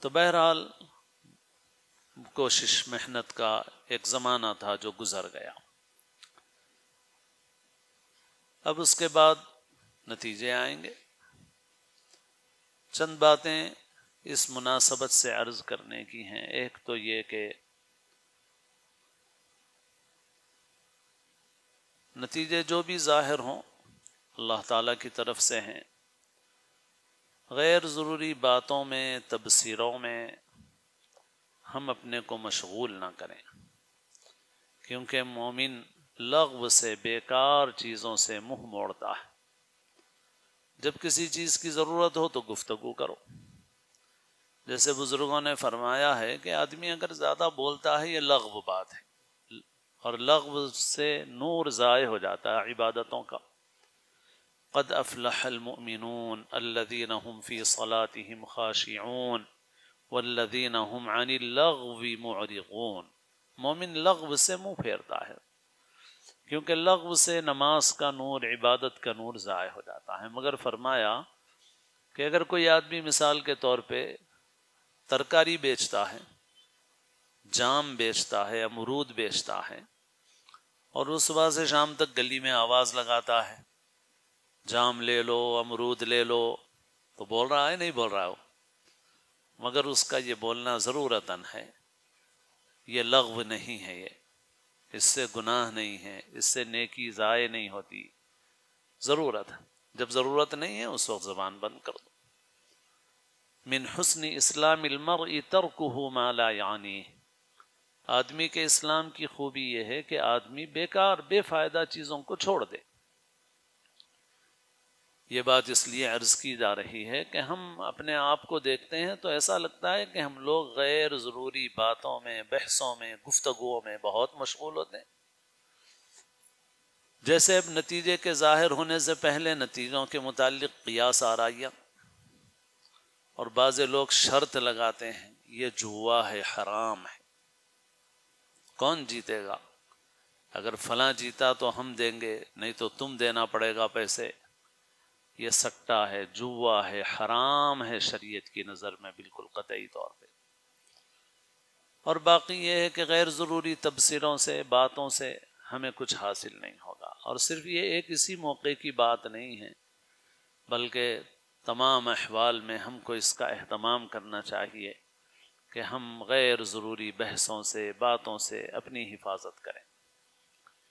تو بہرحال کوشش محنت کا ایک زمانہ تھا جو گزر گیا. اب اس کے بعد نتیجے آئیں گے. چند باتیں اس مناسبت سے عرض کرنے کی ہیں. ایک تو یہ کہ نتیجے جو بھی ظاہر ہوں اللہ تعالیٰ کی طرف سے ہیں. غیر ضروری باتوں میں تبصروں میں ہم اپنے کو مشغول نہ کریں، کیونکہ مومن لغو سے، بیکار چیزوں سے منہ موڑتا ہے. جب کسی چیز کی ضرورت ہو تو گفتگو کرو. جیسے بزرگوں نے فرمایا ہے کہ آدمی اگر زیادہ بولتا ہے یہ لغو بات ہے، اور لغو سے نور ضائع ہو جاتا ہے عبادتوں کا. قد افلح المؤمنون الذين هم في صلاتهم خاشعون والذين هم عن اللغو معرضون. مومن لغو سے منہ پھیرتا ہے، کیونکہ لغو سے نماز کا نور، عبادت کا نور ضائع ہو جاتا ہے. مگر فرمایا کہ اگر کوئی آدمی مثال کے طور پہ ترکاری بیچتا ہے، جام بیچتا ہے، امرود بیچتا ہے، اور اس صبح سے شام تک گلی میں آواز لگاتا ہے جام لے لو، امرود لے لو، تو بول رہا ہے نہیں بول رہا ہو، مگر اس کا یہ بولنا ضرورتاً ہے، یہ لغو نہیں ہے. یہ اس سے گناہ نہیں ہے، اس سے نیکی ضائع نہیں ہوتی. ضرورت ہے، جب ضرورت نہیں ہے اس وقت زبان بند کر دو. من حسن اسلام المرء ترکہ ما لا یعنی. آدمی کے اسلام کی خوبی یہ ہے کہ آدمی بیکار بے فائدہ چیزوں کو چھوڑ دے. یہ بات اس لیے عرض کی جا رہی ہے کہ ہم اپنے آپ کو دیکھتے ہیں تو ایسا لگتا ہے کہ ہم لوگ غیر ضروری باتوں میں، بحثوں میں، گفتگوؤں میں بہت مشغول ہوتے ہیں. جیسے اب نتیجے کے ظاہر ہونے سے پہلے نتیجوں کے متعلق قیاس آرائیاں، اور بعض لوگ شرط لگاتے ہیں یہ جوا ہے، حرام ہے، کون جیتے گا؟ اگر فلاں جیتا تو ہم دیں گے، نہیں تو تم دینا پڑے گا پیسے. یہ سٹا ہے، جوا ہے، حرام ہے شریعت کی نظر میں بالکل قطعی طور پہ. اور باقی یہ ہے کہ غیر ضروری تبصروں سے، باتوں سے ہمیں کچھ حاصل نہیں ہوگا. اور صرف یہ ایک اسی موقع کی بات نہیں ہے، بلکہ تمام احوال میں ہم کو اس کا اہتمام کرنا چاہیے کہ ہم غیر ضروری بحثوں سے، باتوں سے اپنی حفاظت کریں.